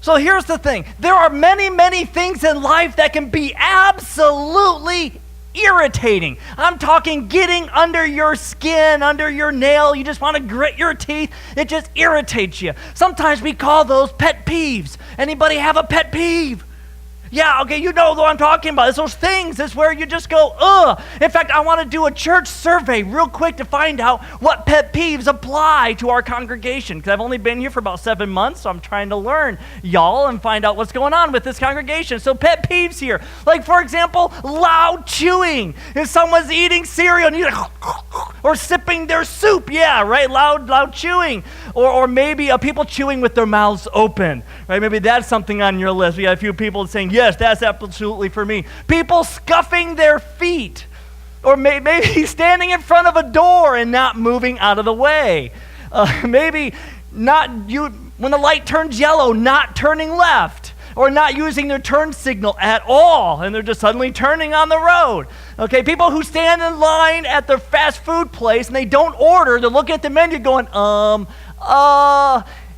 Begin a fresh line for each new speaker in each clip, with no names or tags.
So here's the thing. There are many, many things in life that can be absolutely irritating. I'm talking getting under your skin, under your nail. You just want to grit your teeth. It just irritates you. Sometimes we call those pet peeves. Anybody have a pet peeve? Yeah, okay, you know what I'm talking about. It's those things. It's where you just go, ugh. In fact, I want to do a church survey real quick to find out what pet peeves apply to our congregation. Because I've only been here for about 7 months, so I'm trying to learn y'all and find out what's going on with this congregation. So pet peeves here. Like, for example, loud chewing. If someone's eating cereal and you're like, or sipping their soup. Yeah, right, loud chewing. Or maybe people chewing with their mouths open. Right, maybe that's something on your list. We got a few people saying, yes, that's absolutely for me. People scuffing their feet. Or maybe standing in front of a door and not moving out of the way. Maybe when the light turns yellow, not turning left. Or not using their turn signal at all, and they're just suddenly turning on the road. Okay, people who stand in line at their fast food place and they don't order, they look at the menu going,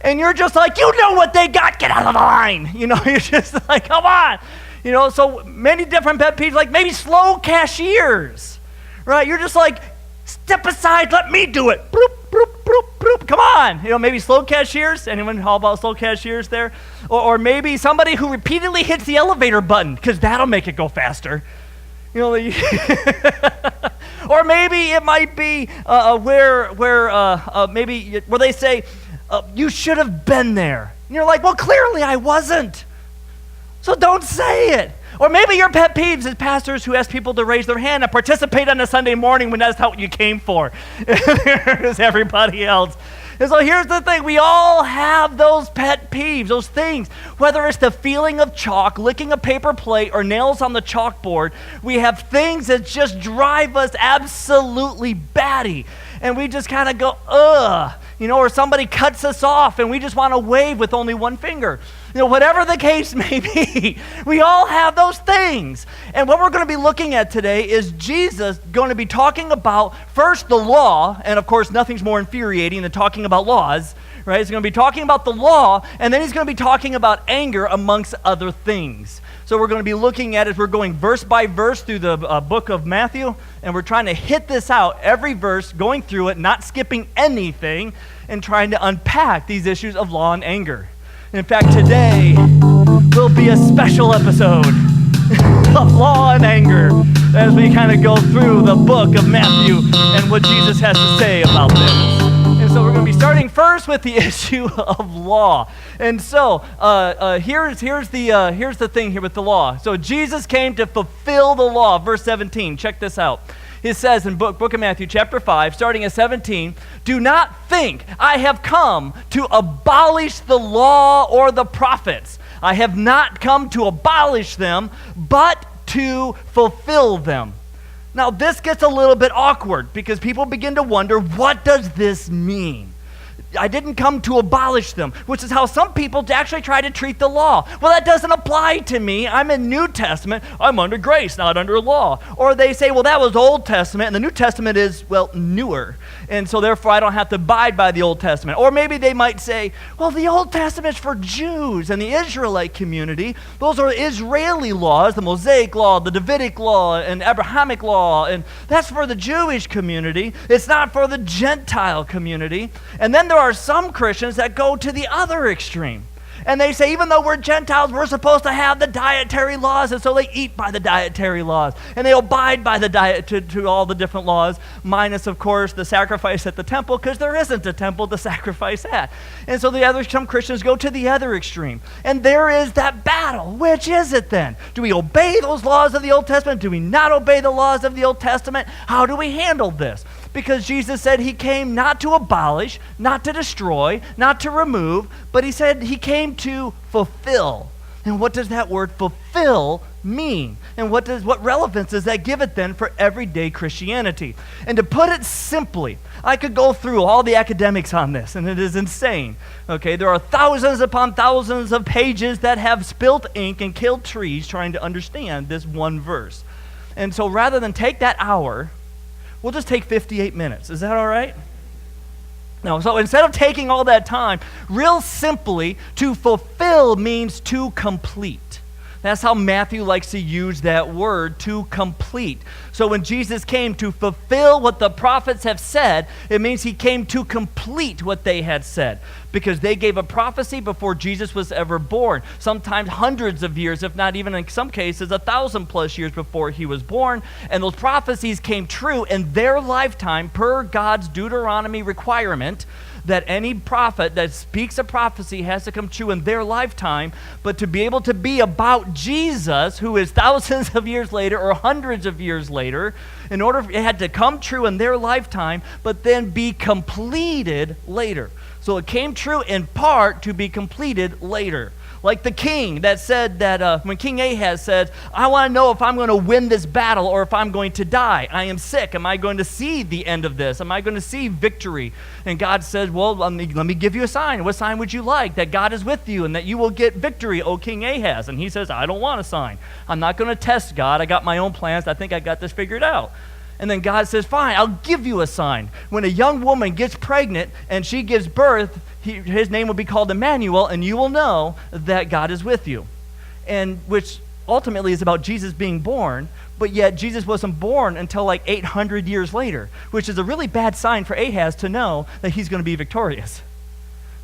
and you're just like, you know what they got, get out of the line. You know, you're just like, come on. You know, so many different pet peeves, like maybe slow cashiers, right? You're just like, step aside, let me do it. Bloop, bloop, bloop, bloop. Come on. You know, maybe slow cashiers. Anyone how about slow cashiers there? Or maybe somebody who repeatedly hits the elevator button, because that'll make it go faster. You know, or maybe it might be where they say, you should have been there. And you're like, well, clearly I wasn't. So don't say it. Or maybe your pet peeves is pastors who ask people to raise their hand and participate on a Sunday morning when that's not what you came for. There's everybody else. And so here's the thing. We all have those pet peeves, those things. Whether it's the feeling of chalk, licking a paper plate, or nails on the chalkboard, we have things that just drive us absolutely batty. And we just kind of go, ugh. You know, or somebody cuts us off and we just want to wave with only one finger. You know, whatever the case may be, we all have those things. And what we're going to be looking at today is Jesus going to be talking about first the law, and of course nothing's more infuriating than talking about laws, right? He's going to be talking about the law, and then he's going to be talking about anger amongst other things. So we're going to be looking at it, we're going verse by verse through the book of Matthew, and we're trying to hit this out, every verse, going through it, not skipping anything, and trying to unpack these issues of law and anger. In fact, today will be a special episode of law and anger as we kind of go through the book of Matthew and what Jesus has to say about this. And so we're going to be starting first with the issue of law. And so here's the thing here with the law. So Jesus came to fulfill the law. Verse 17, check this out. It says in book of Matthew chapter 5, starting at 17, do not think I have come to abolish the law or the prophets. I have not come to abolish them, but to fulfill them. Now this gets a little bit awkward because people begin to wonder, what does this mean? I didn't come to abolish them, which is how some people actually try to treat the law. Well, that doesn't apply to me. I'm in New Testament. I'm under grace, not under law. Or they say, well, that was Old Testament, and the New Testament is, well, newer. And so therefore I don't have to abide by the Old Testament. Or maybe they might say, well, the Old Testament is for Jews and the Israelite community. Those are Israeli laws, the Mosaic law, the Davidic law, and Abrahamic law, and that's for the Jewish community. It's not for the Gentile community. And then there are some Christians that go to the other extreme. And they say, even though we're Gentiles, we're supposed to have the dietary laws, and so they eat by the dietary laws. And they abide by the diet to all the different laws, minus, of course, the sacrifice at the temple, because there isn't a temple to sacrifice at. And so some Christians go to the other extreme. And there is that battle. Which is it then? Do we obey those laws of the Old Testament? Do we not obey the laws of the Old Testament? How do we handle this? Because Jesus said he came not to abolish, not to destroy, not to remove, but he said he came to fulfill. And what does that word fulfill mean? And what relevance does that give it then for everyday Christianity? And to put it simply, I could go through all the academics on this, and it is insane. Okay, there are thousands upon thousands of pages that have spilt ink and killed trees trying to understand this one verse. And so rather than take that hour, we'll just take 58 minutes. Is that all right? No, so instead of taking all that time, real simply, to fulfill means to complete. That's how Matthew likes to use that word, to complete. So when Jesus came to fulfill what the prophets have said, it means he came to complete what they had said. Because they gave a prophecy before Jesus was ever born. Sometimes hundreds of years, if not even in some cases 1,000+ years before he was born. And those prophecies came true in their lifetime per God's Deuteronomy requirement, that any prophet that speaks a prophecy has to come true in their lifetime. But to be able to be about Jesus, who is thousands of years later or hundreds of years later, in order, it had to come true in their lifetime, but then be completed later. So it came true in part to be completed later. Like the king that said that when King Ahaz said, I want to know if I'm going to win this battle or if I'm going to die. I am sick. Am I going to see the end of this? Am I going to see victory? And God said, well, let me give you a sign. What sign would you like? That God is with you and that you will get victory, O King Ahaz. And he says, I don't want a sign. I'm not going to test God. I got my own plans. I think I got this figured out. And then God says, fine, I'll give you a sign. When a young woman gets pregnant and she gives birth, his name will be called Emmanuel, and you will know that God is with you. And which ultimately is about Jesus being born, but yet Jesus wasn't born until like 800 years later, which is a really bad sign for Ahaz to know that he's going to be victorious.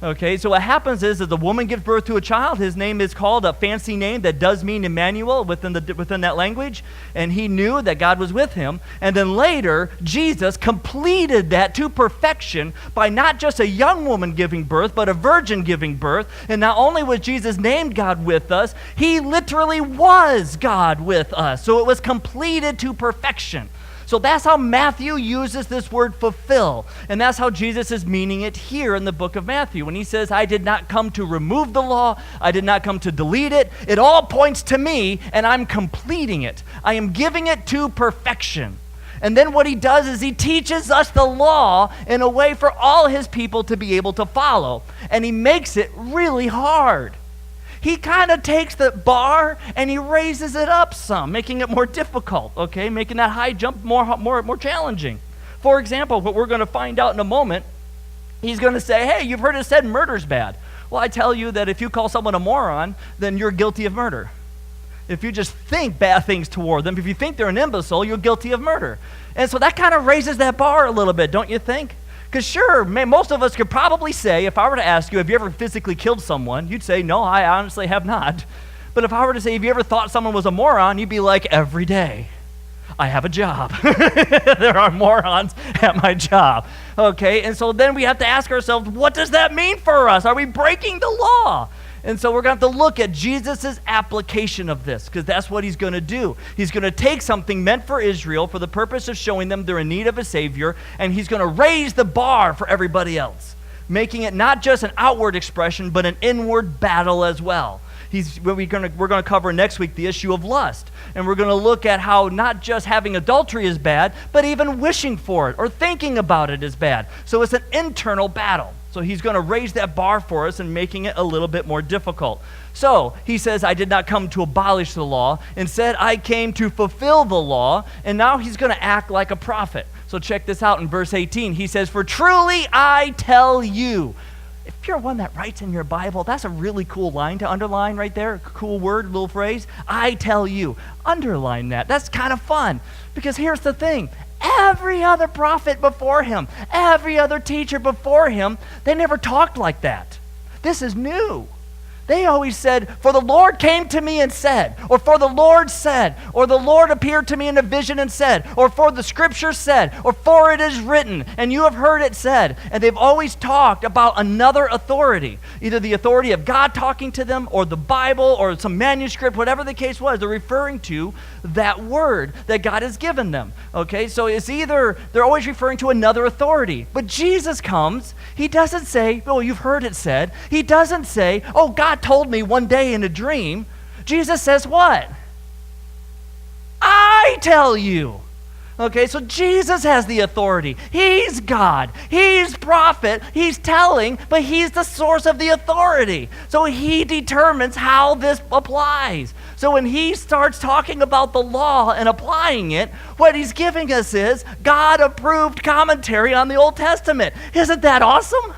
Okay, so what happens is that the woman gives birth to a child. His name is called a fancy name that does mean Emmanuel within that language, and he knew that God was with him. And then later, Jesus completed that to perfection by not just a young woman giving birth, but a virgin giving birth. And not only was Jesus named God with us, he literally was God with us. So it was completed to perfection. So that's how Matthew uses this word fulfill. And that's how Jesus is meaning it here in the book of Matthew. When he says, I did not come to remove the law, I did not come to delete it. It all points to me, and I'm completing it. I am giving it to perfection. And then what he does is he teaches us the law in a way for all his people to be able to follow. And he makes it really hard. He kind of takes the bar and he raises it up some, making it more difficult, okay? Making that high jump more challenging. For example, what we're going to find out in a moment, he's going to say, hey, you've heard it said murder's bad. Well, I tell you that if you call someone a moron, then you're guilty of murder. If you just think bad things toward them, if you think they're an imbecile, you're guilty of murder. And so that kind of raises that bar a little bit, don't you think? Because sure, most of us could probably say, if I were to ask you, have you ever physically killed someone? You'd say, no, I honestly have not. But if I were to say, have you ever thought someone was a moron? You'd be like, every day. I have a job. There are morons at my job. Okay, and so then we have to ask ourselves, what does that mean for us? Are we breaking the law? And so we're going to have to look at Jesus' application of this, because that's what he's going to do. He's going to take something meant for Israel for the purpose of showing them they're in need of a Savior, and he's going to raise the bar for everybody else, making it not just an outward expression, but an inward battle as well. We're going to cover next week the issue of lust, and we're going to look at how not just having adultery is bad, but even wishing for it or thinking about it is bad. So it's an internal battle. So he's going to raise that bar for us and making it a little bit more difficult. So he says, I did not come to abolish the law. Instead, I came to fulfill the law. And now he's going to act like a prophet. So check this out in verse 18. He says, for truly I tell you. If you're one that writes in your Bible, that's a really cool line to underline right there. Cool word, little phrase. I tell you. Underline that. That's kind of fun. Because here's the thing. Every other prophet before him, every other teacher before him, they never talked like that. This is new. They always said, for the Lord came to me and said, or for the Lord said, or the Lord appeared to me in a vision and said, or for the scripture said, or for it is written, and you have heard it said. And they've always talked about another authority, either the authority of God talking to them, or the Bible, or some manuscript, whatever the case was. They're referring to that word that God has given them. Okay, so it's either, they're always referring to another authority. But Jesus comes, he doesn't say, oh, you've heard it said. He doesn't say, oh, God told me one day in a dream. Jesus says what? I tell you. Okay, so Jesus has the authority. He's God. He's prophet. He's telling, but he's the source of the authority. So he determines how this applies. So when he starts talking about the law and applying it, what he's giving us is God-approved commentary on the Old Testament. Isn't that awesome?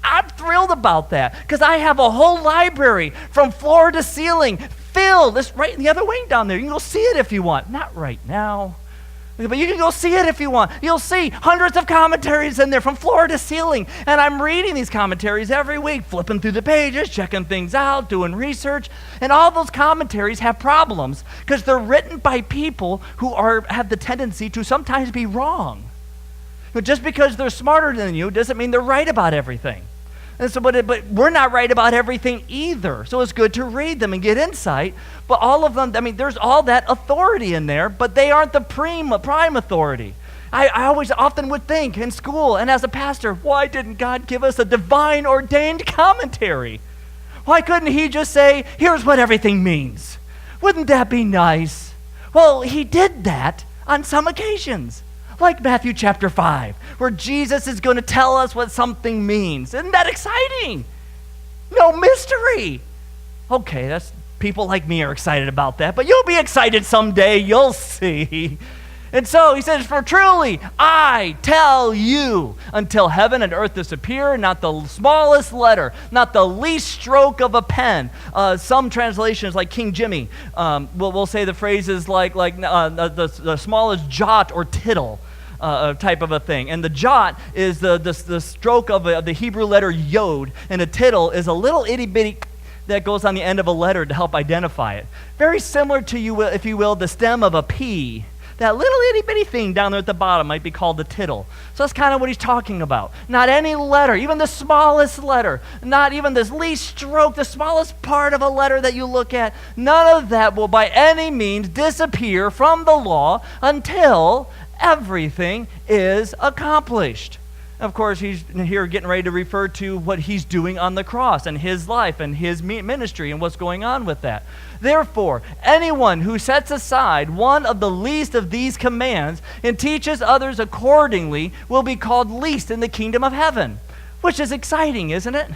I'm thrilled about that because I have a whole library from floor to ceiling filled. It's right in the other wing down there. You can go see it if you want. Not right now, but you can go see it if you want. You'll see hundreds of commentaries in there from floor to ceiling. And I'm reading these commentaries every week, flipping through the pages, checking things out, doing research. And all those commentaries have problems because they're written by people who have the tendency to sometimes be wrong. But just because they're smarter than you doesn't mean they're right about everything. And so, but we're not right about everything either. So it's good to read them and get insight. But all of them, I mean, there's all that authority in there, but they aren't the prime authority. I always often would think in school and as a pastor, why didn't God give us a divine ordained commentary? Why couldn't he just say, here's what everything means? Wouldn't that be nice? Well, he did that on some occasions. Like Matthew chapter 5, where Jesus is going to tell us what something means. Isn't that exciting? No mystery. Okay, that's people like me are excited about that, but you'll be excited someday. You'll see. And so he says, for truly, I tell you, until heaven and earth disappear, not the smallest letter, not the least stroke of a pen. Some translations, like King Jimmy, will say the phrases like the smallest jot or tittle. Type of a thing. And the jot is the stroke of the Hebrew letter yod, and a tittle is a little itty-bitty that goes on the end of a letter to help identify it. Very similar to, you, if you will, the stem of a pea. That little itty-bitty thing down there at the bottom might be called the tittle. So that's kind of what he's talking about. Not any letter, even the smallest letter, not even this least stroke, the smallest part of a letter that you look at, none of that will by any means disappear from the law until everything is accomplished. Of course, he's here getting ready to refer to what he's doing on the cross and his life and his ministry and what's going on with that. Therefore, anyone who sets aside one of the least of these commands and teaches others accordingly will be called least in the kingdom of heaven. Which is exciting, isn't it?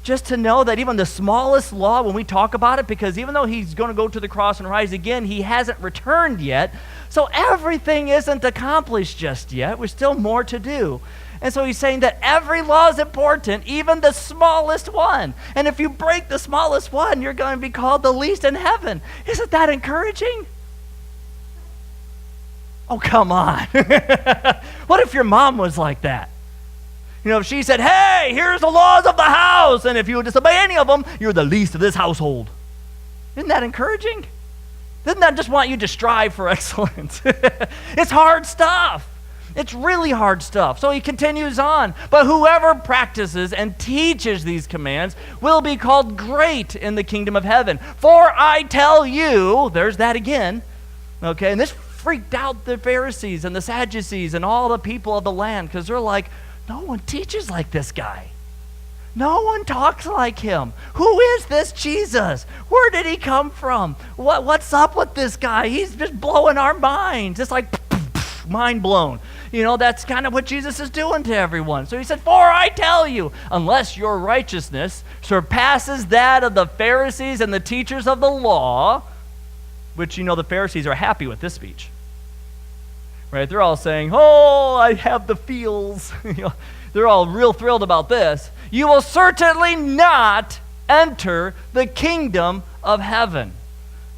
Just to know that even the smallest law, when we talk about it, because even though he's going to go to the cross and rise again, he hasn't returned yet. So everything isn't accomplished just yet. There's still more to do. And so he's saying that every law is important, even the smallest one. And if you break the smallest one, you're going to be called the least in heaven. Isn't that encouraging? Oh, come on. What if your mom was like that? You know, if she said, hey, here's the laws of the house, and if you would disobey any of them, you're the least of this household. Isn't that encouraging? Doesn't that just want you to strive for excellence? It's hard stuff. It's really hard stuff. So he continues on. But whoever practices and teaches these commands will be called great in the kingdom of heaven. For I tell you, there's that again, okay, and this freaked out the Pharisees and the Sadducees and all the people of the land because they're like, no one teaches like this guy. No one talks like him. Who is this Jesus? Where did he come from? What's up with this guy? He's just blowing our minds. It's like mind blown. You know, that's kind of what Jesus is doing to everyone. So he said, for I tell you, unless your righteousness surpasses that of the Pharisees and the teachers of the law, which, you know, the Pharisees are happy with this speech. Right? They're all saying, oh, I have the feels. You know, they're all real thrilled about this. You will certainly not enter the kingdom of heaven.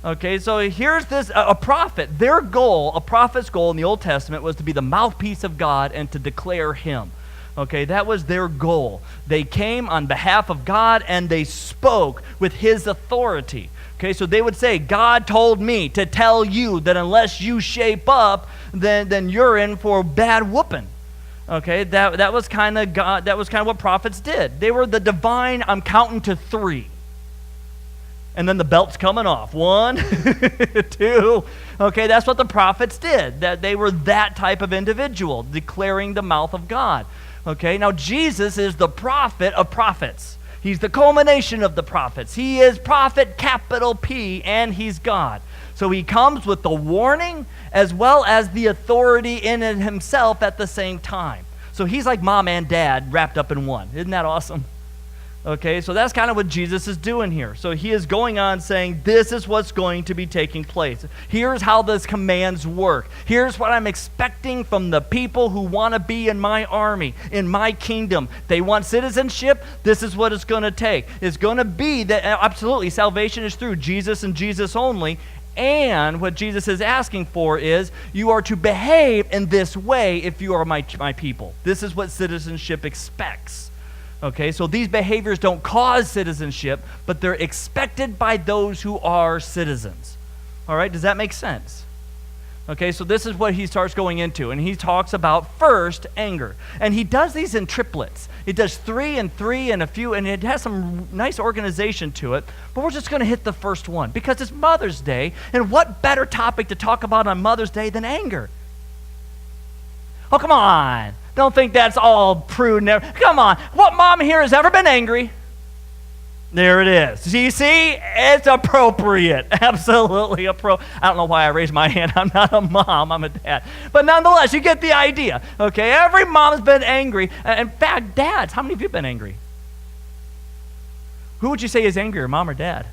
Okay, so here's this, a prophet. Their goal, a prophet's goal in the Old Testament was to be the mouthpiece of God and to declare him. Okay, that was their goal. They came on behalf of God and they spoke with his authority. Okay, so they would say, God told me to tell you that unless you shape up, then you're in for bad whooping. Okay, that was kind of God. That was kind of what prophets did. They were the divine. I'm counting to 3, and then the belt's coming off. 1, 2. Okay, that's what the prophets did. That they were that type of individual, declaring the mouth of God. Okay, now Jesus is the prophet of prophets. He's the culmination of the prophets. He is prophet, capital P, and he's God. So he comes with the warning as well as the authority in it himself at the same time. So he's like mom and dad wrapped up in one. Isn't that awesome? Okay, so that's kind of what Jesus is doing here. So he is going on saying, this is what's going to be taking place. Here's how those commands work. Here's what I'm expecting from the people who want to be in my army, in my kingdom. They want citizenship. This is what it's going to take. It's going to be that absolutely salvation is through Jesus and Jesus only. And what Jesus is asking for is, you are to behave in this way if you are my people. This is what citizenship expects. Okay, so these behaviors don't cause citizenship, but they're expected by those who are citizens. All right, does that make sense? Okay, so this is what he starts going into, and he talks about first anger. And he does these in triplets. He does 3 and 3 and a few, and it has some nice organization to it, but we're just going to hit the first one because it's Mother's Day, and what better topic to talk about on Mother's Day than anger? Oh, come on. Don't think that's all prude. Come on. What mom here has ever been angry? There it is. You see? It's appropriate. Absolutely appropriate. I don't know why I raised my hand. I'm not a mom. I'm a dad. But nonetheless, you get the idea. Okay? Every mom's been angry. In fact, dads, how many of you have been angry? Who would you say is angrier, mom or dad?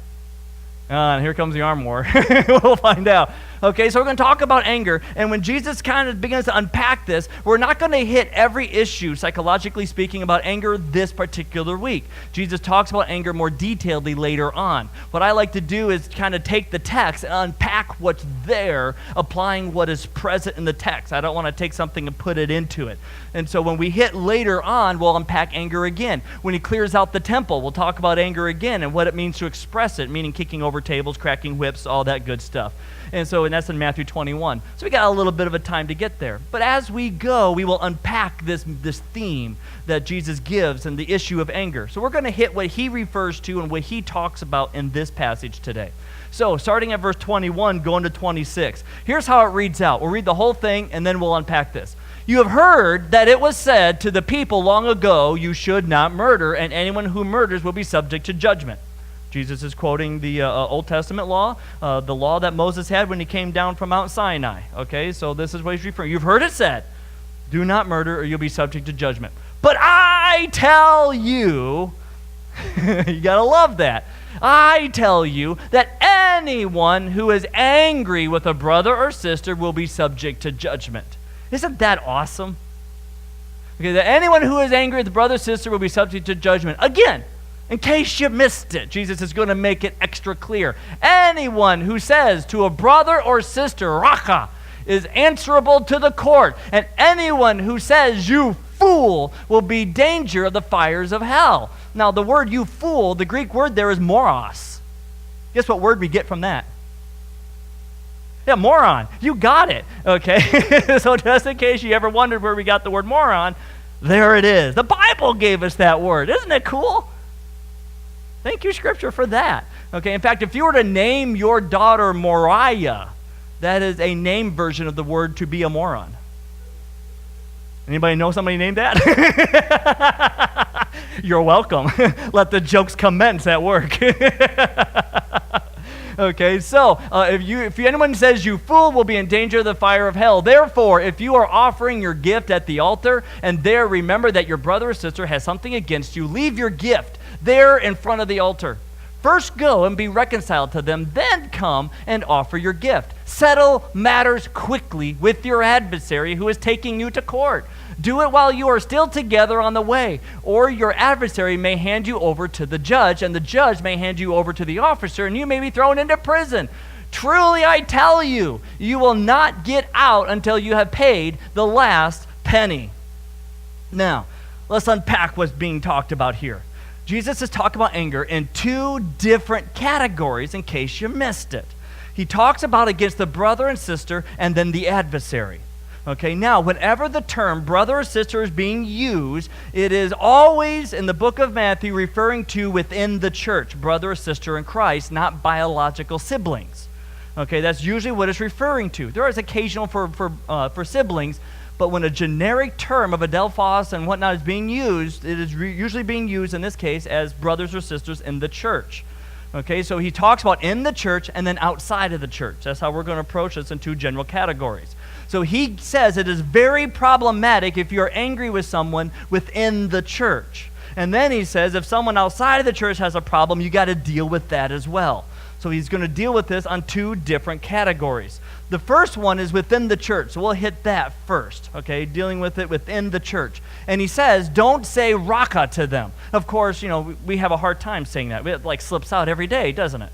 And here comes the arm war. We'll find out. Okay, so we're going to talk about anger, and when Jesus kind of begins to unpack this, we're not going to hit every issue, psychologically speaking, about anger this particular week. Jesus talks about anger more detailedly later on. What I like to do is kind of take the text and unpack what's there, applying what is present in the text. I don't want to take something and put it into it. And so when we hit later on, we'll unpack anger again. When he clears out the temple, we'll talk about anger again and what it means to express it, meaning kicking over tables, cracking whips, all that good stuff. And that's in Matthew 21. So we got a little bit of a time to get there. But as we go, we will unpack this theme that Jesus gives and the issue of anger. So we're going to hit what he refers to and what he talks about in this passage today. So starting at verse 21, going to 26. Here's how it reads out. We'll read the whole thing and then we'll unpack this. You have heard that it was said to the people long ago, you should not murder, and anyone who murders will be subject to judgment. Jesus is quoting the Old Testament law, the law that Moses had when he came down from Mount Sinai. Okay, so this is what he's referring. You've heard it said, do not murder or you'll be subject to judgment. But I tell you, you gotta love that. I tell you that anyone who is angry with a brother or sister will be subject to judgment. Isn't that awesome? Okay, that anyone who is angry with a brother or sister will be subject to judgment. Again, in case you missed it, Jesus is going to make it extra clear. Anyone who says to a brother or sister, Raka, is answerable to the court. And anyone who says, you fool, will be danger of the fires of hell. Now, the word you fool, the Greek word there is moros. Guess what word we get from that? Yeah, moron. You got it. Okay? So just in case you ever wondered where we got the word moron, there it is. The Bible gave us that word. Isn't it cool? Thank you, Scripture, for that. Okay, in fact, if you were to name your daughter Moriah, that is a name version of the word to be a moron. Anybody know somebody named that? You're welcome. Let the jokes commence at work. Okay, so if anyone says you fool, will be in danger of the fire of hell. Therefore, if you are offering your gift at the altar and there remember that your brother or sister has something against you, leave your gift there in front of the altar. First go and be reconciled to them, then come and offer your gift. Settle matters quickly with your adversary who is taking you to court. Do it while you are still together on the way, or your adversary may hand you over to the judge, and the judge may hand you over to the officer, and you may be thrown into prison. Truly I tell you, you will not get out until you have paid the last penny. Now, let's unpack what's being talked about here. Jesus is talking about anger in 2 different categories in case you missed it. He talks about against the brother and sister and then the adversary. Okay, now whenever the term brother or sister is being used, it is always in the book of Matthew referring to within the church, brother or sister in Christ, not biological siblings. Okay, that's usually what it's referring to. There is occasional for siblings, but when a generic term of adelphos and whatnot is being used, it is usually being used in this case as brothers or sisters in the church. Okay, so he talks about in the church and then outside of the church. That's how we're going to approach this in 2 general categories. So he says it is very problematic if you're angry with someone within the church. And then he says, if someone outside of the church has a problem, you got to deal with that as well. So he's going to deal with this on two different categories. The first one is within the church. So we'll hit that first, okay, dealing with it within the church. And he says, don't say raka to them. Of course, we have a hard time saying that. It like slips out every day, doesn't it?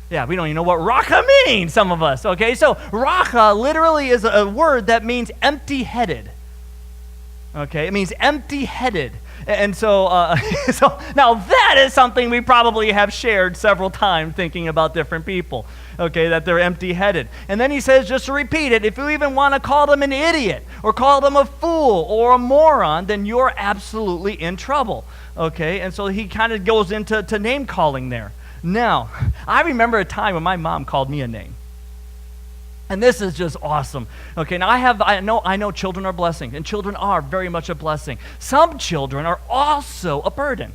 Yeah, we don't even know what raka means, some of us, okay? So raka literally is a word that means empty-headed, okay? It means empty-headed. And so now that is something we probably have shared several times thinking about different people, okay, that they're empty-headed. And then he says, just to repeat it, if you even want to call them an idiot or call them a fool or a moron, then you're absolutely in trouble, okay? And so he kind of goes into name-calling there. Now, I remember a time when my mom called me a name. And this is just awesome. Okay, now I know children are blessings, and children are very much a blessing. Some children are also a burden.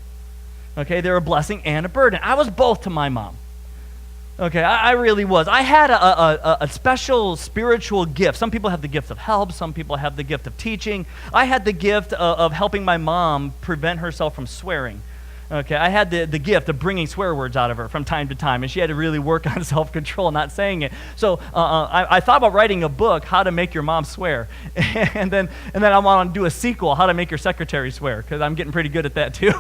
Okay, they're a blessing and a burden. I was both to my mom. Okay, I really was. I had a special spiritual gift. Some people have the gift of help. Some people have the gift of teaching. I had the gift of helping my mom prevent herself from swearing. Okay, I had the gift of bringing swear words out of her from time to time, and she had to really work on self-control, not saying it. So I thought about writing a book, How to Make Your Mom Swear, and then I want to do a sequel, How to Make Your Secretary Swear, because I'm getting pretty good at that too.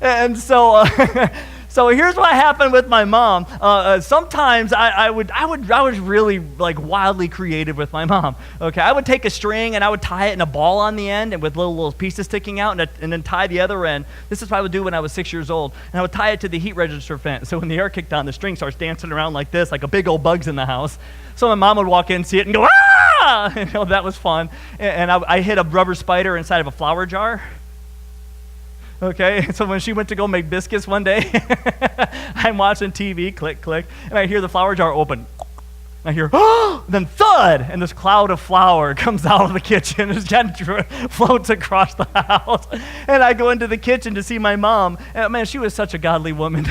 And so here's what happened with my mom. Sometimes I was really like wildly creative with my mom. Okay, I would take a string and I would tie it in a ball on the end and with little pieces sticking out, and then tie the other end. This is what I would do when I was 6 years old. And I would tie it to the heat register fence. So when the air kicked on, the string starts dancing around like this, like a big old bug's in the house. So my mom would walk in, see it, and go, ah! That was fun. And I hid a rubber spider inside of a flour jar. Okay, so when she went to go make biscuits one day, I'm watching TV, click, click, and I hear the flour jar open. I hear, oh, then thud, and this cloud of flour comes out of the kitchen and floats across the house. And I go into the kitchen to see my mom, and man, she was such a godly woman.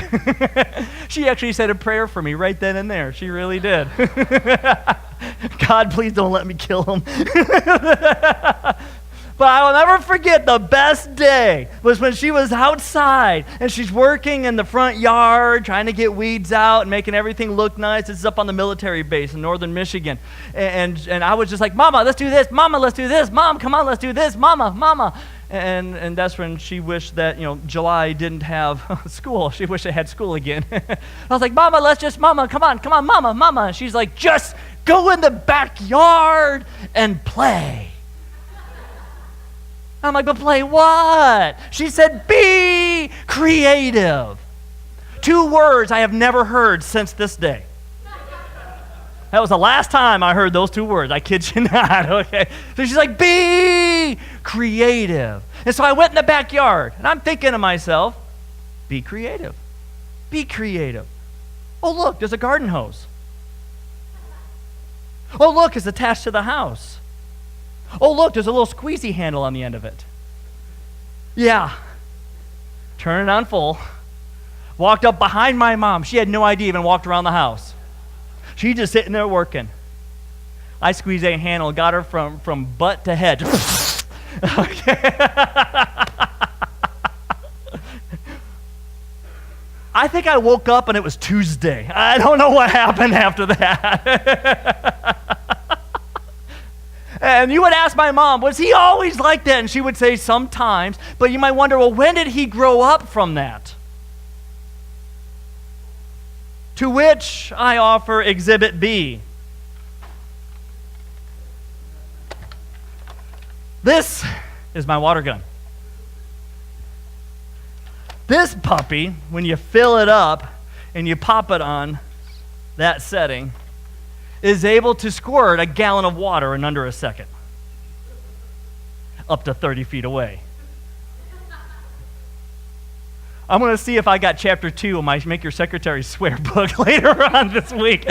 She actually said a prayer for me right then and there. She really did. God, please don't let me kill him. But I will never forget the best day was when she was outside and she's working in the front yard trying to get weeds out and making everything look nice. This is up on the military base in northern Michigan. And I was just like, Mama, let's do this. Mama, let's do this. Mom, come on, let's do this. Mama. And that's when she wished that, July didn't have school. She wished it had school again. I was like, Mama, come on, Mama. And she's like, just go in the backyard and play. I'm like, but play what? She said, be creative. 2 words I have never heard since this day. That was the last time I heard those 2 words. I kid you not, okay? So she's like, be creative. And so I went in the backyard, and I'm thinking to myself, be creative. Be creative. Oh, look, there's a garden hose. Oh, look, it's attached to the house. Oh, look, there's a little squeezy handle on the end of it. Yeah. Turn it on full. Walked up behind my mom. She had no idea, even walked around the house. She just sitting there working. I squeezed a handle, got her from butt to head. Okay. I think I woke up and it was Tuesday. I don't know what happened after that. And you would ask my mom, was he always like that? And she would say sometimes, but you might wonder, well, when did he grow up from that? To which I offer Exhibit B. This is my water gun. This puppy, when you fill it up and you pop it on that setting, is able to squirt a gallon of water in under a second, up to 30 feet away. I'm going to see if I got chapter 2 of my Make Your Secretary Swear book later on this week.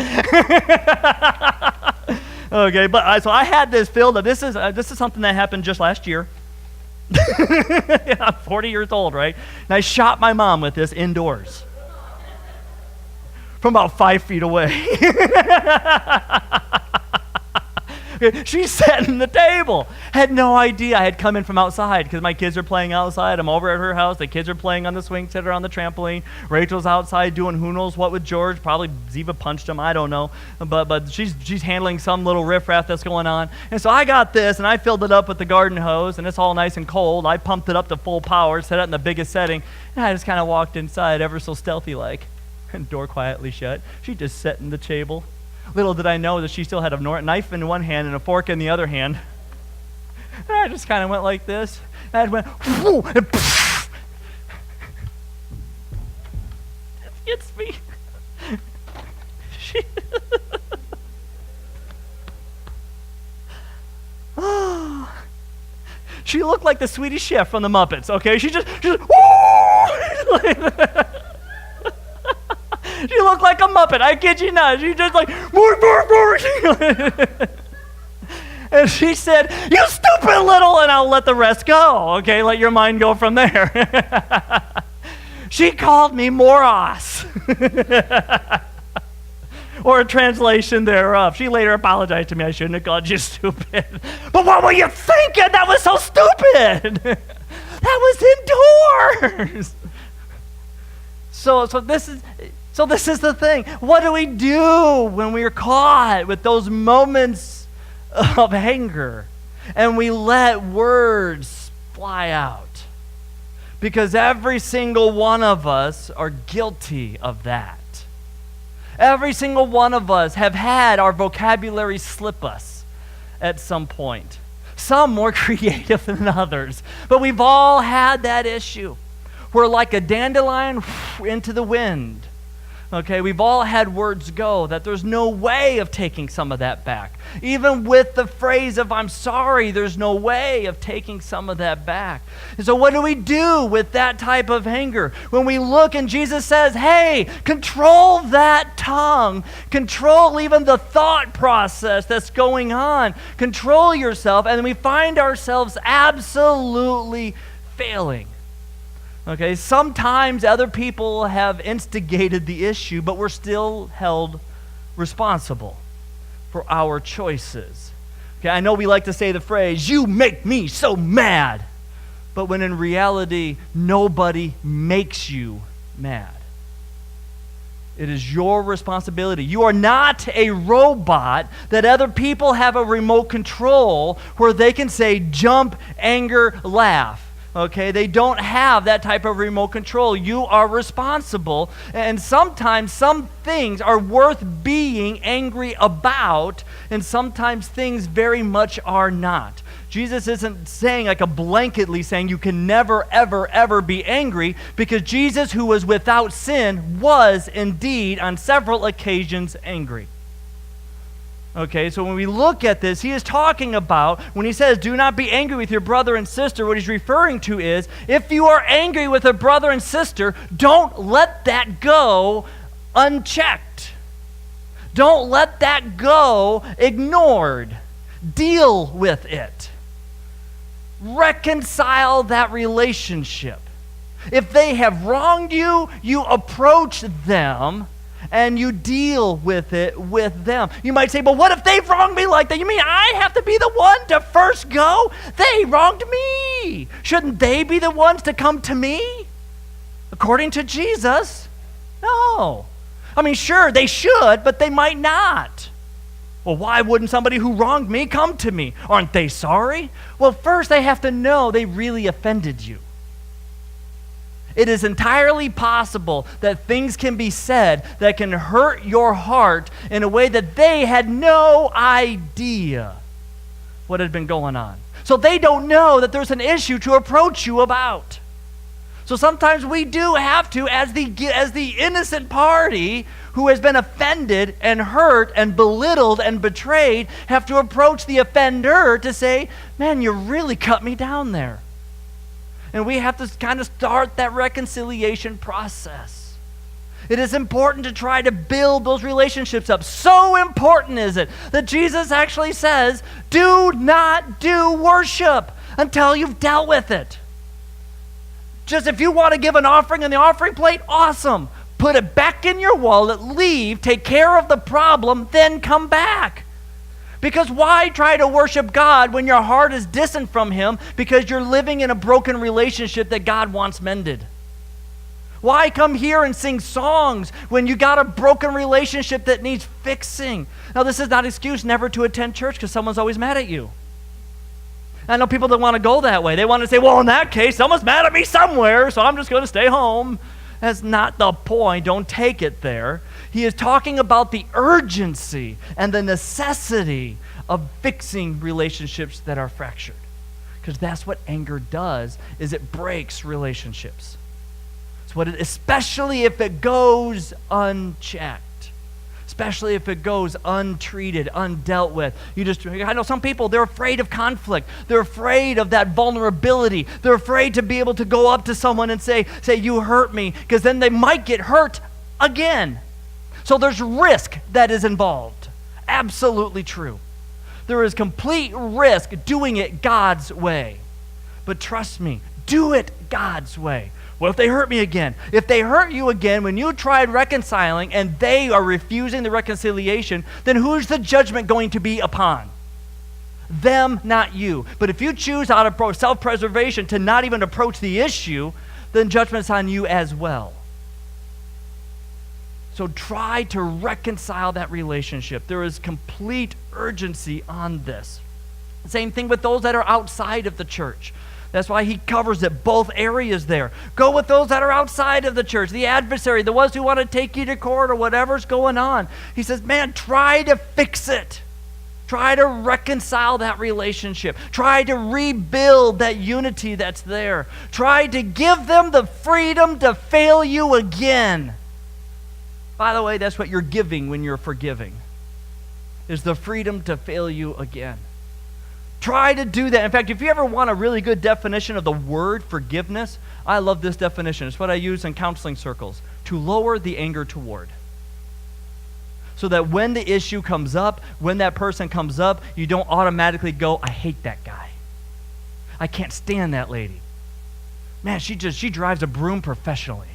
Okay, but so I had this filled up. This is something that happened just last year. I'm 40 years old, right? And I shot my mom with this indoors from about 5 feet away. She's setting the table. Had no idea I had come in from outside because my kids are playing outside. I'm over at her house. The kids are playing on the swing set or on the trampoline. Rachel's outside doing who knows what with George. Probably Ziva punched him. I don't know. But she's handling some little riffraff that's going on. And so I got this, and I filled it up with the garden hose, and it's all nice and cold. I pumped it up to full power, set it in the biggest setting, and I just kind of walked inside ever so stealthy-like. And door quietly shut. She just sat in the table. Little did I know that she still had a knife in one hand and a fork in the other hand. And I just kind of went like this. And I went, whoo, and it gets me. She looked like the Swedish Chef from the Muppets, okay? She just She looked like a Muppet. I kid you not. She just like, more. And she said, "You stupid little," and I'll let the rest go. Okay, let your mind go from there. She called me moros. Or a translation thereof. She later apologized to me. I shouldn't have called you stupid. But what were you thinking? That was so stupid. That was indoors. So this is the thing. What do we do when we are caught with those moments of anger and we let words fly out? Because every single one of us are guilty of that. Every single one of us have had our vocabulary slip us at some point. Some more creative than others. But we've all had that issue. We're like a dandelion into the wind. Okay, we've all had words go that there's no way of taking some of that back. Even with the phrase of "I'm sorry," there's no way of taking some of that back. And so what do we do with that type of anger? When we look and Jesus says, hey, control that tongue. Control even the thought process that's going on. Control yourself. And we find ourselves absolutely failing. Okay, sometimes other people have instigated the issue, but we're still held responsible for our choices. Okay, I know we like to say the phrase, "You make me so mad," but when in reality, nobody makes you mad. It is your responsibility. You are not a robot that other people have a remote control where they can say, jump, anger, laugh. Okay, they don't have that type of remote control. You are responsible, and sometimes some things are worth being angry about, and sometimes things very much are not. Jesus isn't saying like a blanketly saying you can never, ever, ever be angry, because Jesus, who was without sin, was indeed on several occasions angry. Okay, so when we look at this, he is talking about, when he says, do not be angry with your brother and sister, what he's referring to is, if you are angry with a brother and sister, don't let that go unchecked. Don't let that go ignored. Deal with it. Reconcile that relationship. If they have wronged you, you approach them and you deal with it with them. You might say, but what if they've wronged me like that? You mean I have to be the one to first go? They wronged me. Shouldn't they be the ones to come to me? According to Jesus, no. I mean, sure, they should, but they might not. Well, why wouldn't somebody who wronged me come to me? Aren't they sorry? Well, first they have to know they really offended you. It is entirely possible that things can be said that can hurt your heart in a way that they had no idea what had been going on. So they don't know that there's an issue to approach you about. So sometimes we do have to, as the innocent party who has been offended and hurt and belittled and betrayed, have to approach the offender to say, man, you really cut me down there. And we have to kind of start that reconciliation process. It is important to try to build those relationships up. So important is it that Jesus actually says, do not do worship until you've dealt with it. Just if you want to give an offering in the offering plate, awesome. Put it back in your wallet, leave, take care of the problem, then come back. Because why try to worship God when your heart is distant from Him because you're living in a broken relationship that God wants mended? Why come here and sing songs when you got a broken relationship that needs fixing? Now, this is not an excuse never to attend church because someone's always mad at you. I know people that want to go that way. They want to say, well, in that case, someone's mad at me somewhere, so I'm just going to stay home. That's not the point. Don't take it there. He is talking about the urgency and the necessity of fixing relationships that are fractured. Because that's what anger does, is it breaks relationships. It's what it, especially if it goes unchecked. Especially if it goes untreated, undealt with. I know some people, they're afraid of conflict. They're afraid of that vulnerability. They're afraid to be able to go up to someone and say, you hurt me, because then they might get hurt again. So there's risk that is involved. Absolutely true. There is complete risk doing it God's way. But trust me, do it God's way. What if they hurt me again? If they hurt you again when you tried reconciling and they are refusing the reconciliation, then who's the judgment going to be upon? Them, not you. But if you choose out of self-preservation to not even approach the issue, then judgment's on you as well. So try to reconcile that relationship. There is complete urgency on this. Same thing with those that are outside of the church. That's why he covers it, both areas there. Go with those that are outside of the church, the adversary, the ones who want to take you to court or whatever's going on. He says, man, try to fix it. Try to reconcile that relationship. Try to rebuild that unity that's there. Try to give them the freedom to fail you again. By the way, that's what you're giving when you're forgiving, is the freedom to fail you again. Try to do that. In fact, if you ever want a really good definition of the word forgiveness, I love this definition. It's what I use in counseling circles. To lower the anger toward. So that when the issue comes up, when that person comes up, you don't automatically go, I hate that guy. I can't stand that lady. Man, she drives a broom professionally.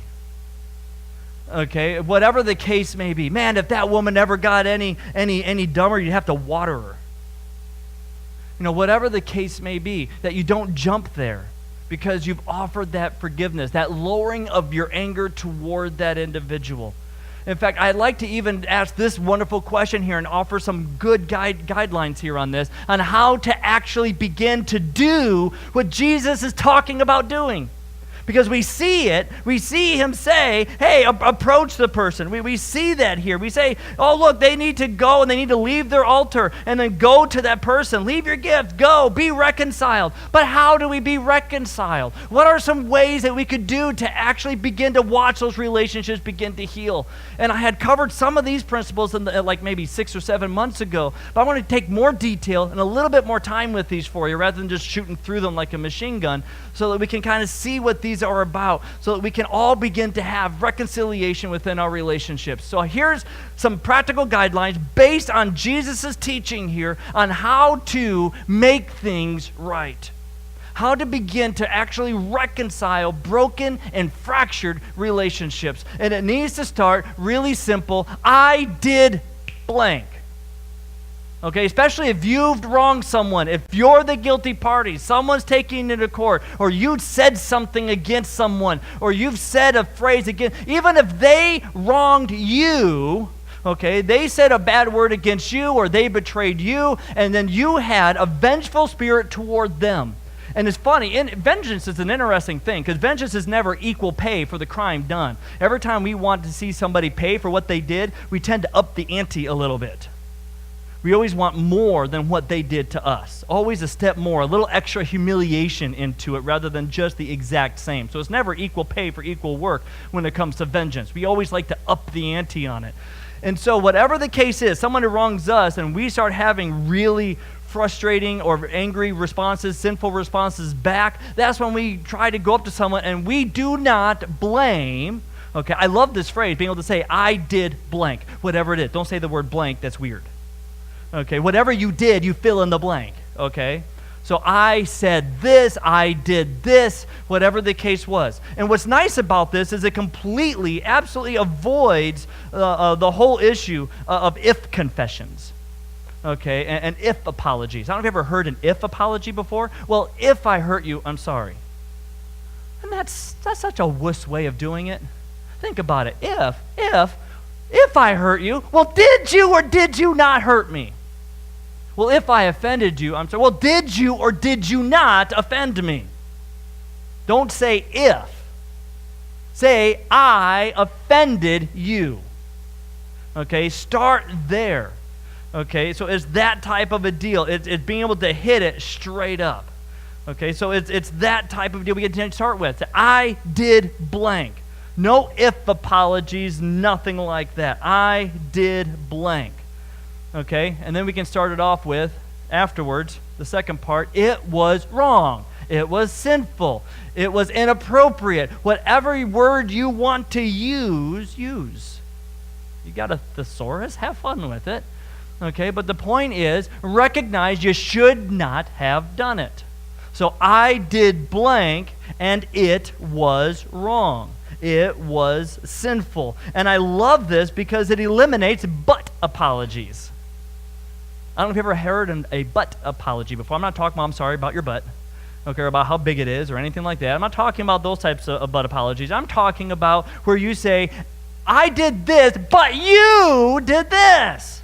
Okay, whatever the case may be. Man, if that woman ever got any dumber, you'd have to water her. You know, whatever the case may be, that you don't jump there because you've offered that forgiveness, that lowering of your anger toward that individual. In fact, I'd like to even ask this wonderful question here and offer some good guidelines here on this, on how to actually begin to do what Jesus is talking about doing. Because we see it, we see him say, hey, approach the person. We see that here. We say, oh, look, they need to go and they need to leave their altar and then go to that person. Leave your gift, go, be reconciled. But how do we be reconciled? What are some ways that we could do to actually begin to watch those relationships begin to heal? And I had covered some of these principles like maybe 6 or 7 months ago, but I want to take more detail and a little bit more time with these for you rather than just shooting through them like a machine gun, so that we can kind of see what these are about, so that we can all begin to have reconciliation within our relationships. So here's some practical guidelines based on Jesus' teaching here on how to make things right. How to begin to actually reconcile broken and fractured relationships. And it needs to start really simple. I did blank. Okay, especially if you've wronged someone, if you're the guilty party, someone's taking you to court, or you said something against someone, or you've said a phrase against, even if they wronged you, okay, they said a bad word against you, or they betrayed you, and then you had a vengeful spirit toward them. And it's funny, vengeance is an interesting thing, because vengeance is never equal pay for the crime done. Every time we want to see somebody pay for what they did, we tend to up the ante a little bit. We always want more than what they did to us. Always a step more, a little extra humiliation into it rather than just the exact same. So it's never equal pay for equal work when it comes to vengeance. We always like to up the ante on it. And so whatever the case is, someone who wrongs us and we start having really frustrating or angry responses, sinful responses back, that's when we try to go up to someone and we do not blame. Okay, I love this phrase, being able to say, I did blank, whatever it is. Don't say the word blank, that's weird. Okay, whatever you did, you fill in the blank, okay? So I said this, I did this, whatever the case was. And what's nice about this is it completely, absolutely avoids the whole issue of if confessions. Okay, and if apologies. I don't know if you've ever heard an if apology before. Well, if I hurt you, I'm sorry. And that's such a wuss way of doing it. Think about it. If I hurt you, well, did you or did you not hurt me? Well, if I offended you, I'm sorry. Well, did you or did you not offend me? Don't say if. Say, I offended you. Okay, start there. Okay, so it's that type of a deal. It's being able to hit it straight up. Okay, so it's that type of deal we get to start with. I did blank. No if apologies, nothing like that. I did blank. Okay, and then we can start it off with, afterwards, the second part, it was wrong. It was sinful. It was inappropriate. Whatever word you want to use. You got a thesaurus? Have fun with it. Okay, but the point is, recognize you should not have done it. So I did blank, and it was wrong. It was sinful. And I love this because it eliminates but apologies. I don't know if you've ever heard a but apology before. I'm not talking about I'm sorry about your butt, okay, or about how big it is or anything like that. I'm not talking about those types of but apologies. I'm talking about where you say, I did this, but you did this.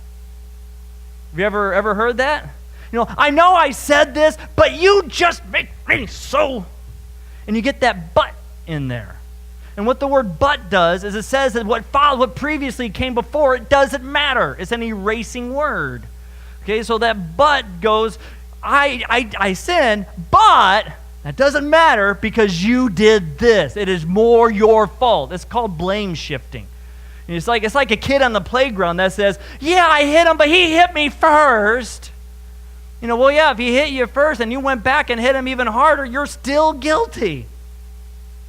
Have you ever heard that? You know I said this, but you just make me so. And you get that but in there. And what the word but does is it says that what previously came before it doesn't matter. It's an erasing word. Okay, so that but goes, I sin, but that doesn't matter because you did this. It is more your fault. It's called blame shifting. And it's like a kid on the playground that says, yeah, I hit him, but he hit me first. Well, yeah, if he hit you first and you went back and hit him even harder, you're still guilty.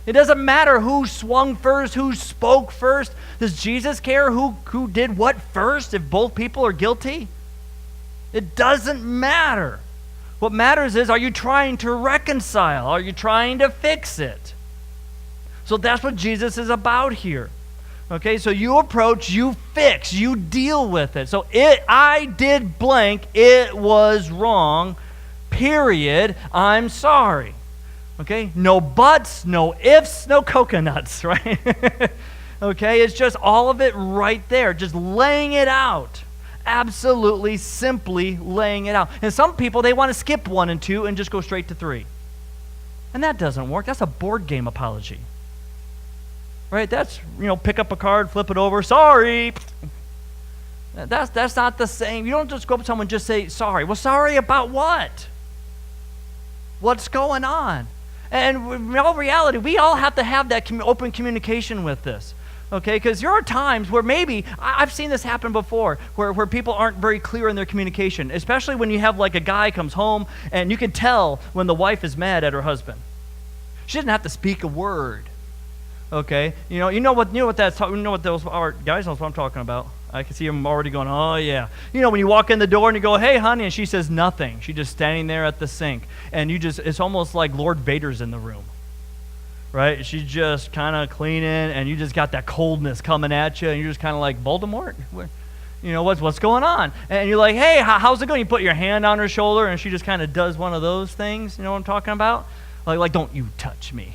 It doesn't matter who swung first, who spoke first. Does Jesus care who did what first if both people are guilty? It doesn't matter. What matters is, are you trying to reconcile? Are you trying to fix it? So that's what Jesus is about here. Okay, so you approach, you fix, you deal with it. So I did blank, it was wrong, period, I'm sorry. Okay, no buts, no ifs, no coconuts, right? Okay, it's just all of it right there, just laying it out. Absolutely, simply laying it out. And some people, they want to skip 1 and 2 and just go straight to 3. And that doesn't work. That's a board game apology. Right? That's, pick up a card, flip it over, sorry. That's not the same. You don't just go up to someone and just say, sorry. Well, sorry about what? What's going on? And in all reality, we all have to have that open communication with this. Okay, because there are times where maybe, I've seen this happen before, where people aren't very clear in their communication, especially when you have like a guy comes home and you can tell when the wife is mad at her husband. She doesn't have to speak a word. Okay, you know what those are, guys knows what I'm talking about. I can see them already going, oh yeah. When you walk in the door and you go, hey honey, and she says nothing. She's just standing there at the sink. And it's almost like Lord Vader's in the room. Right? She's just kind of cleaning, and you just got that coldness coming at you, and you're just kind of like, Voldemort? What's going on? And you're like, hey, how's it going? You put your hand on her shoulder, and she just kind of does one of those things. You know what I'm talking about? Like don't you touch me.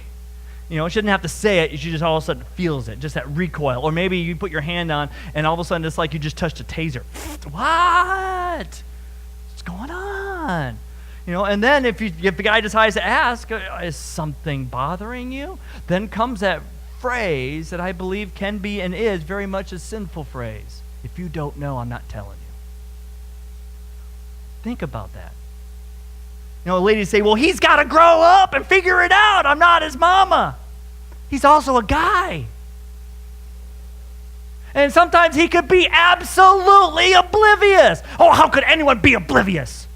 She didn't have to say it. She just all of a sudden feels it, just that recoil. Or maybe you put your hand on, and all of a sudden it's like you just touched a taser. What? What's going on? And then if the guy decides to ask, is something bothering you? Then comes that phrase that I believe can be and is very much a sinful phrase. If you don't know, I'm not telling you. Think about that. Ladies say, well, he's got to grow up and figure it out. I'm not his mama. He's also a guy. And sometimes he could be absolutely oblivious. Oh, how could anyone be oblivious?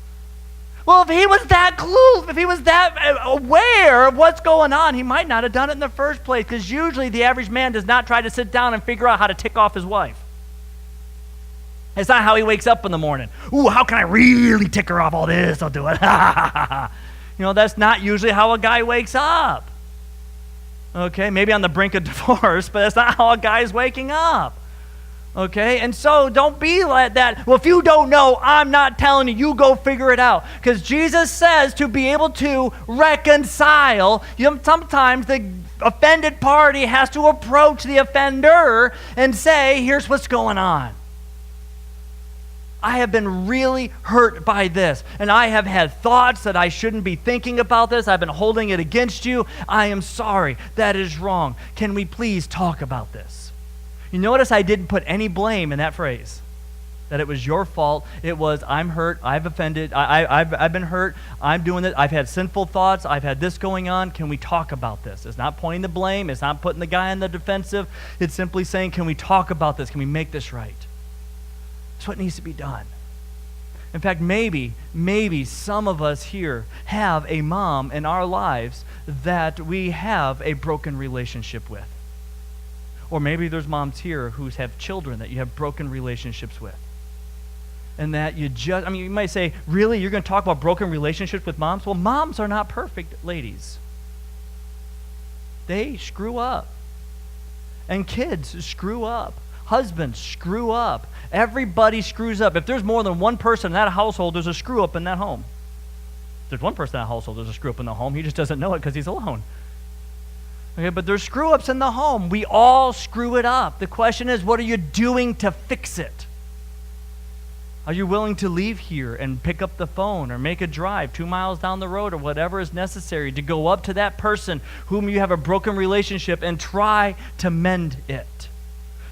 Well, if he was that clueless, if he was that aware of what's going on, he might not have done it in the first place, because usually the average man does not try to sit down and figure out how to tick off his wife. It's not how he wakes up in the morning. Ooh, how can I really tick her off all this? I'll do it. That's not usually how a guy wakes up. Okay, maybe on the brink of divorce, but that's not how a guy is waking up. Okay, and so don't be like that. Well, if you don't know, I'm not telling you. You go figure it out. Because Jesus says to be able to reconcile, sometimes the offended party has to approach the offender and say, here's what's going on. I have been really hurt by this, and I have had thoughts that I shouldn't be thinking about this. I've been holding it against you. I am sorry. That is wrong. Can we please talk about this? You notice I didn't put any blame in that phrase, that it was your fault. It was, I'm hurt, I've offended, I've been hurt, I'm doing it, I've had sinful thoughts, I've had this going on. Can we talk about this? It's not pointing the blame. It's not putting the guy on the defensive. It's simply saying, can we talk about this? Can we make this right? That's what needs to be done. In fact, maybe some of us here have a mom in our lives that we have a broken relationship with. Or maybe there's moms here who have children that you have broken relationships with. And that you might say, really, you're going to talk about broken relationships with moms? Well, moms are not perfect ladies. They screw up. And kids screw up. Husbands screw up. Everybody screws up. If there's more than one person in that household, there's a screw up in that home. If there's one person in that household, there's a screw up in the home. He just doesn't know it because he's alone. Okay, but there's screw-ups in the home. We all screw it up. The question is, what are you doing to fix it? Are you willing to leave here and pick up the phone or make a drive 2 miles down the road or whatever is necessary to go up to that person whom you have a broken relationship and try to mend it?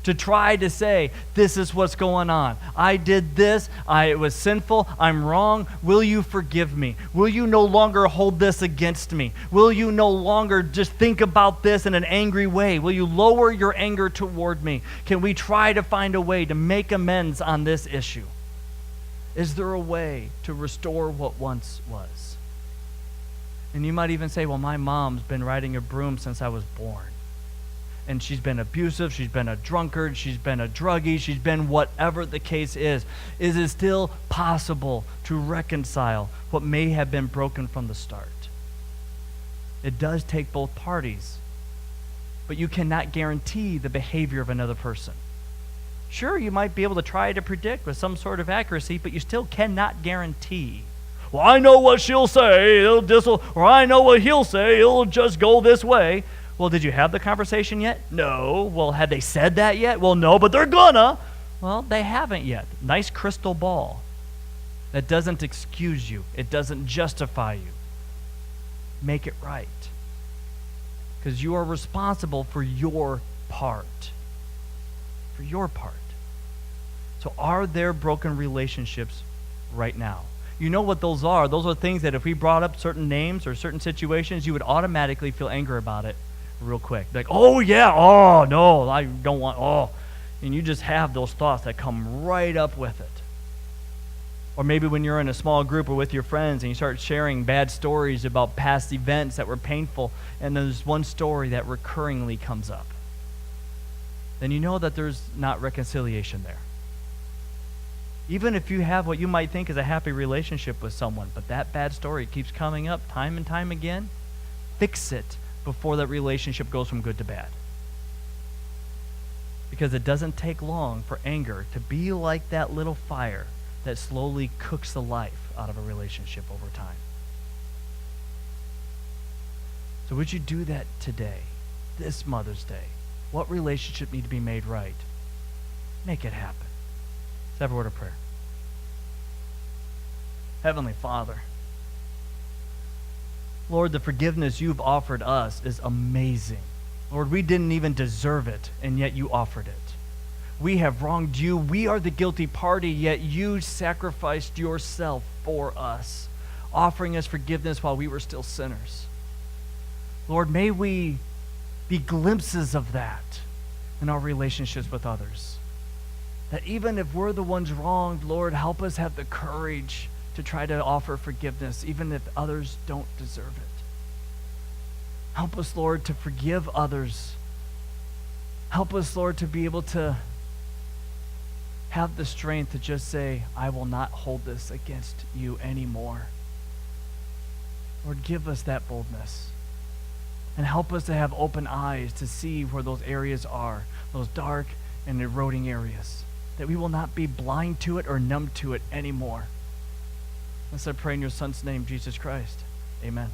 To try to say, this is what's going on. I did this. It was sinful. I'm wrong. Will you forgive me? Will you no longer hold this against me? Will you no longer just think about this in an angry way? Will you lower your anger toward me? Can we try to find a way to make amends on this issue? Is there a way to restore what once was? And you might even say, well, my mom's been riding a broom since I was born. And she's been abusive, she's been a drunkard, she's been a druggie, she's been whatever the case is. Is it still possible to reconcile what may have been broken from the start? It does take both parties, but you cannot guarantee the behavior of another person. Sure, you might be able to try to predict with some sort of accuracy, but you still cannot guarantee. Well, I know what she'll say, or I know what he'll say, it'll just go this way. Well, did you have the conversation yet? No. Well, had they said that yet? Well, no, but they're gonna. Well, they haven't yet. Nice crystal ball. That doesn't excuse you. It doesn't justify you. Make it right. Because you are responsible for your part. For your part. So are there broken relationships right now? You know what those are. Those are things that if we brought up certain names or certain situations, you would automatically feel anger about it real quick. Like, oh yeah, oh no, I don't want, oh. And you just have those thoughts that come right up with it. Or maybe when you're in a small group or with your friends and you start sharing bad stories about past events that were painful, and there's one story that recurringly comes up. Then you know that there's not reconciliation there. Even if you have what you might think is a happy relationship with someone, but that bad story keeps coming up time and time again, fix it before that relationship goes from good to bad. Because it doesn't take long for anger to be like that little fire that slowly cooks the life out of a relationship over time. So would you do that today, this Mother's Day? What relationship need to be made right? Make it happen. Let's have a word of prayer. Heavenly Father, Lord, the forgiveness you've offered us is amazing. Lord, we didn't even deserve it, and yet you offered it. We have wronged you. We are the guilty party, yet you sacrificed yourself for us, offering us forgiveness while we were still sinners. Lord, may we be glimpses of that in our relationships with others. That even if we're the ones wronged, Lord, help us have the courage to try to offer forgiveness, even if others don't deserve it. Help us, Lord, to forgive others. Help us, Lord, to be able to have the strength to just say, I will not hold this against you anymore. Lord, give us that boldness. And help us to have open eyes to see where those areas are, those dark and eroding areas, that we will not be blind to it or numb to it anymore. Let's pray in your Son's name, Jesus Christ. Amen.